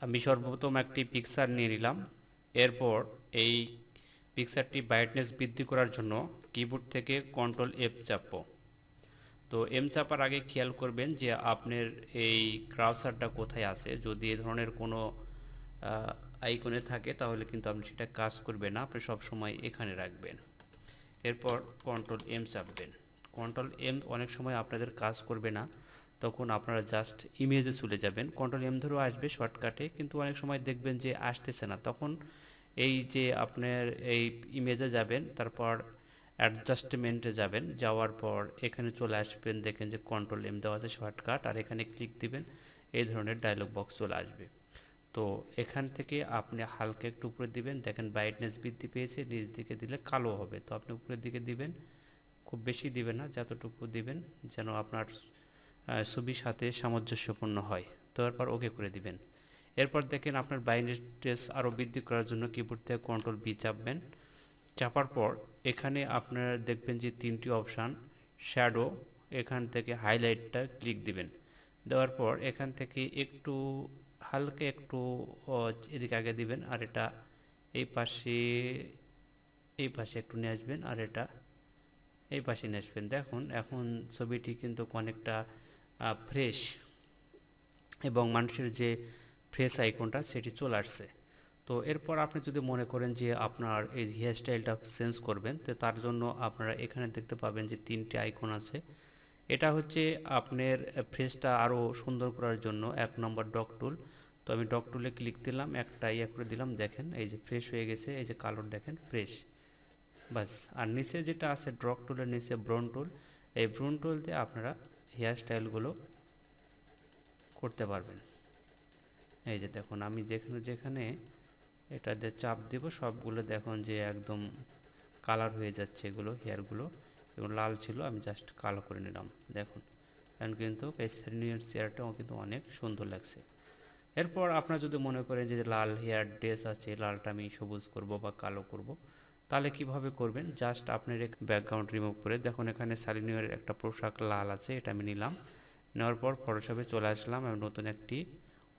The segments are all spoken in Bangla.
আমি সর্বপ্রথম একটি পিকচার নিয়ে নিলাম। এরপর এই পিকচারটি ব্রাইটনেস বৃদ্ধি করার জন্য কিবোর্ড থেকে কন্ট্রোল এফ চাপবো। তো এম চাপার আগে খেয়াল করবেন যে আপনার এই ক্রাউসারটা কোথায় আছে। যদি এ ধরনের কোনো আইকনে থাকে তাহলে কিন্তু আপনি সেটা কাজ করবে না, আপনি সব সময় এখানে রাখবেন। এরপর কন্ট্রোল এম চাপবেন। কন্ট্রোল এম অনেক সময় আপনাদের কাজ করবে না, তখন আপনারা জাস্ট ইমেজে চলে যাবেন। কন্ট্রোল এম ধরেও আসবে শর্টকাটে, কিন্তু অনেক সময় দেখবেন যে আসতেছে না, তখন এই যে আপনার এই ইমেজে যাবেন, তারপর অ্যাডজাস্টমেন্টে যাবেন, যাওয়ার পর এখানে চলে আসবেন, দেখেন যে কন্ট্রোল এম দেওয়া আছে শর্টকাট, আর এখানে ক্লিক দিবেন, এই ধরনের ডায়লগ বক্স চলে আসবে। তো এখান থেকে আপনি হালকা একটু উপরে দিবেন, দেখেন ব্রাইটনেস বৃদ্ধি পেয়েছে, নিচ দিকে দিলে কালো হবে, তো আপনি উপরের দিকে দিবেন, খুব বেশি দিবেন না, যতটুকু দিবেন যেন আপনার ছবির সাথে সামঞ্জস্যপূর্ণ হয়। তো এরপর ওকে করে দিবেন। এরপর দেখেন আপনার ব্রাইটনেস আরও বৃদ্ধি করার জন্য কিবোর্ড থেকে কন্ট্রোল বি চাপবেন। চাপার পর এখানে আপনারা দেখবেন যে তিনটি অপশান, শ্যাডো, এখান থেকে হাইলাইটটা ক্লিক দিবেন। দেওয়ার পর এখান থেকে একটু হালকা একটু এদিকে আগে দিবেন, আর এটা এই পাশে একটু নিয়ে আসবেন, আর এটা এই পাশে নিয়ে আসবেন। দেখুন এখন ছবিটি কিন্তু অনেকটা ফ্রেশ, এবং মানুষের যে ফ্রেশ আইকনটা সেটি চলে আসছে। তো এরপর আপনি যদি মনে করেন যে আপনার এই হেয়ার স্টাইলটা চেঞ্জ করবেন, তো তার জন্য আপনারা এখানে দেখতে পাবেন যে তিনটি আইকন আছে। এটা হচ্ছে আপনার ফেসটা আরও সুন্দর করার জন্য 1 নম্বর ডগ টুল। তো আমি ডগ টুলে ক্লিক দিলাম, একটা ইয়ে করে দিলাম, দেখেন এই যে ফ্রেশ হয়ে গেছে, এই যে কালার দেখেন ফ্রেশ, বাস। আর নিচে যেটা আছে ডগ টুলের নিচে ব্রন টুল, এই ব্রন টুল দিয়ে আপনারা হেয়ার স্টাইলগুলো করতে পারবেন। এই যে দেখুন আমি যেখানে যেখানে এটা দিয়ে চাপ দেব, সবগুলো দেখুন যে একদম কালার হয়ে যাচ্ছে, এগুলো হেয়ারগুলো, এগুলো লাল ছিল, আমি জাস্ট কালো করে নিলাম, দেখুন এখন কিন্তু এই সিনিয়র চেয়ারটাও কিন্তু অনেক সুন্দর লাগছে। এরপর আপনারা যদি মনে করেন যে লাল হেয়ার ড্রেস আছে, লালটা আমি সবুজ করব বা কালো করব, তাহলে কিভাবে করবেন, জাস্ট আপনার ব্যাকগ্রাউন্ড রিমুভ করে, দেখুন এখানে সালিনিয়রের একটা পোশাক লাল আছে, এটা আমি নিলাম। নেওয়ার পর ফটোশপে চলে আসলাম, আমি নতুন একটি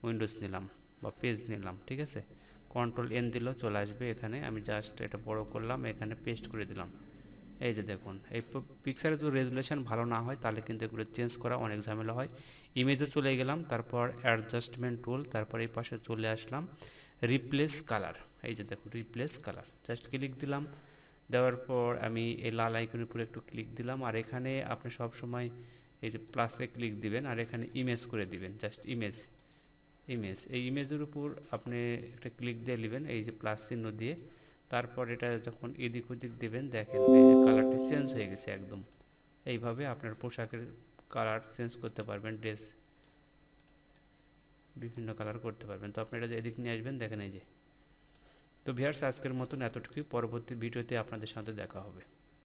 উইন্ডোজ নিলাম বা পেজ নিলাম, ঠিক আছে। কন্ট্রোল এন দিলেও চলে আসবে, এখানে আমি জাস্ট এটা বড় করলাম, এখানে পেস্ট করে দিলাম। এই যে দেখুন এই পিকচারের যদি রেজুলেশন ভালো না হয় তাহলে কিন্তু এগুলো চেঞ্জ করা অনেক ঝামেলা হয়। ইমেজে চলে গেলাম, তারপর অ্যাডজাস্টমেন্ট টুল, তারপর এই পাশে চলে আসলাম রিপ্লেস কালার। এই যে দেখুন রিপ্লেস কালার, জাস্ট ক্লিক দিলাম। দেওয়ার পর আমি এই লাল আইকনের উপরে একটু ক্লিক দিলাম, আর এখানে আপনি সব সময় এই যে প্লাসে ক্লিক দিবেন, আর এখানে ইমেজ করে দিবেন, জাস্ট ইমেজ। এই ইমেজের উপর আপনি একটা ক্লিক দিয়ে নেবেন, এই যে প্লাস চিহ্ন দিয়ে, তারপর এটা যখন এদিক ওদিক দেবেন, দেখেন এই যে কালারটি চেঞ্জ হয়ে গেছে একদম। এইভাবে আপনার পোশাকের কালার চেঞ্জ করতে পারবেন, ড্রেস বিভিন্ন কালার করতে পারবেন। তো আপনি এটা এদিক নিয়ে আসবেন, দেখেন এই যে। তো ভিউয়ার্স আজকের মতন এতটুকুই, পরবর্তী ভিডিওতে আপনাদের সাথে দেখা হবে।